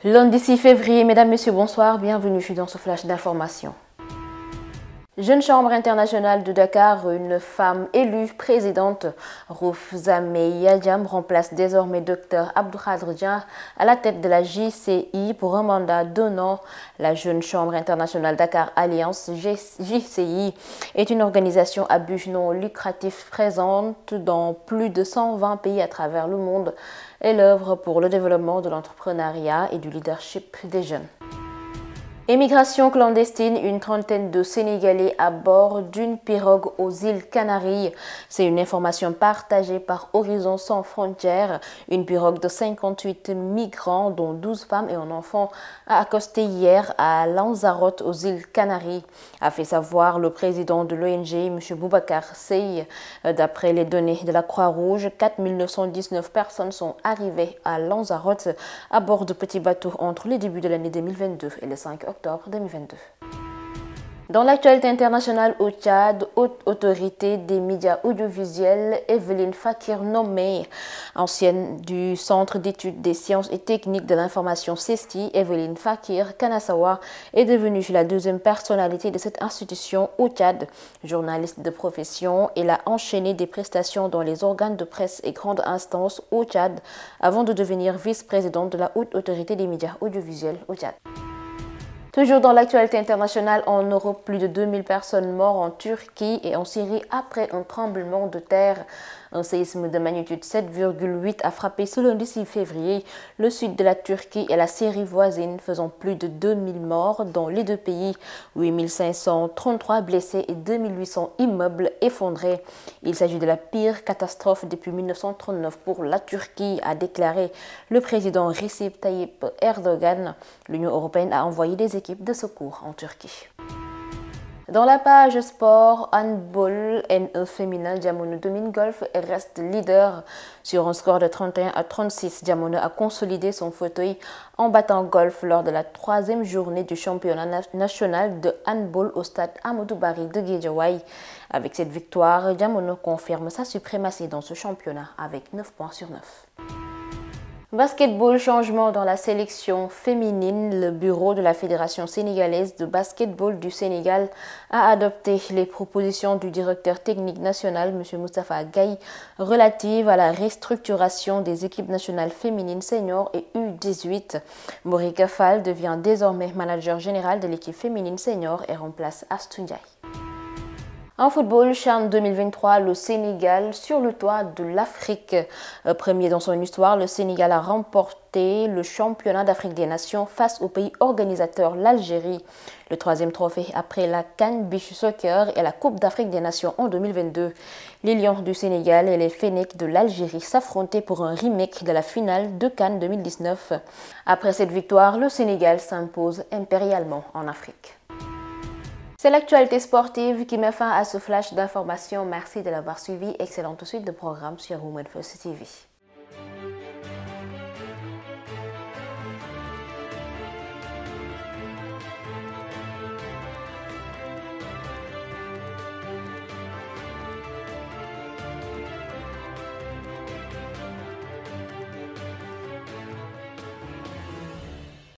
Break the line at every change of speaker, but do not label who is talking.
Lundi 6 février, mesdames, messieurs, bonsoir, bienvenue dans ce flash d'information. Jeune Chambre internationale de Dakar, une femme élue présidente, Roufzameh Yadiam, remplace désormais Dr Abdoukhadre Dieng à la tête de la JCI pour un mandat d'un an. La Jeune Chambre internationale Dakar Alliance, JCI, est une organisation à but non lucratif présente dans plus de 120 pays à travers le monde. Elle œuvre pour le développement de l'entrepreneuriat et du leadership des jeunes. Émigration clandestine, une trentaine de Sénégalais à bord d'une pirogue aux îles Canaries. C'est une information partagée par Horizon Sans Frontières. Une pirogue de 58 migrants, dont 12 femmes et un enfant, a accosté hier à Lanzarote aux îles Canaries, a fait savoir le président de l'ONG, M. Boubacar Seye. D'après les données de la Croix-Rouge, 4 919 personnes sont arrivées à Lanzarote à bord de petits bateaux entre les débuts de l'année 2022 et le 5 octobre 2022. Dans l'actualité internationale au Tchad, haute autorité des médias audiovisuels, Evelyne Fakir nommée ancienne du Centre d'études des sciences et techniques de l'information CESTI, Evelyne Fakir Kanasawa est devenue la deuxième personnalité de cette institution au Tchad. Journaliste de profession, elle a enchaîné des prestations dans les organes de presse et grandes instances au Tchad avant de devenir vice-présidente de la haute autorité des médias audiovisuels au Tchad. Toujours dans l'actualité internationale, en Europe, plus de 2000 personnes mortes en Turquie et en Syrie après un tremblement de terre. Un séisme de magnitude 7,8 a frappé ce lundi 6 février le sud de la Turquie et la Syrie voisine, faisant plus de 2000 morts dans les deux pays, 8533 blessés et 2800 immeubles effondrés. Il s'agit de la pire catastrophe depuis 1939 pour la Turquie, a déclaré le président Recep Tayyip Erdogan. L'Union européenne a envoyé des équipes de secours en Turquie. Dans la page sport, handball N1 féminin, Diamono domine golf et reste leader sur un score de 31-36. Diamono a consolidé son fauteuil en battant golf lors de la troisième journée du championnat national de handball au stade Amadou Barry de Guédiawaye. Avec cette victoire, Diamono confirme sa suprématie dans ce championnat avec 9 points sur 9. Basketball, changement dans la sélection féminine. Le bureau de la Fédération sénégalaise de basketball du Sénégal a adopté les propositions du directeur technique national, M. Moustapha Gaye, relatives à la restructuration des équipes nationales féminines seniors et U18. Morika Fall devient désormais manager général de l'équipe féminine senior et remplace Astou Ndiaye. En football, CHAN 2023, le Sénégal sur le toit de l'Afrique. Premier dans son histoire, le Sénégal a remporté le championnat d'Afrique des Nations face au pays organisateur, l'Algérie. Le troisième trophée après la CAN Beach Soccer et la Coupe d'Afrique des Nations en 2022. Les Lions du Sénégal et les Fennecs de l'Algérie s'affrontaient pour un remake de la finale de CAN 2019. Après cette victoire, le Sénégal s'impose impérialement en Afrique. C'est l'actualité sportive qui met fin à ce flash d'information. Merci de l'avoir suivi. Excellente suite de programme sur Women First TV.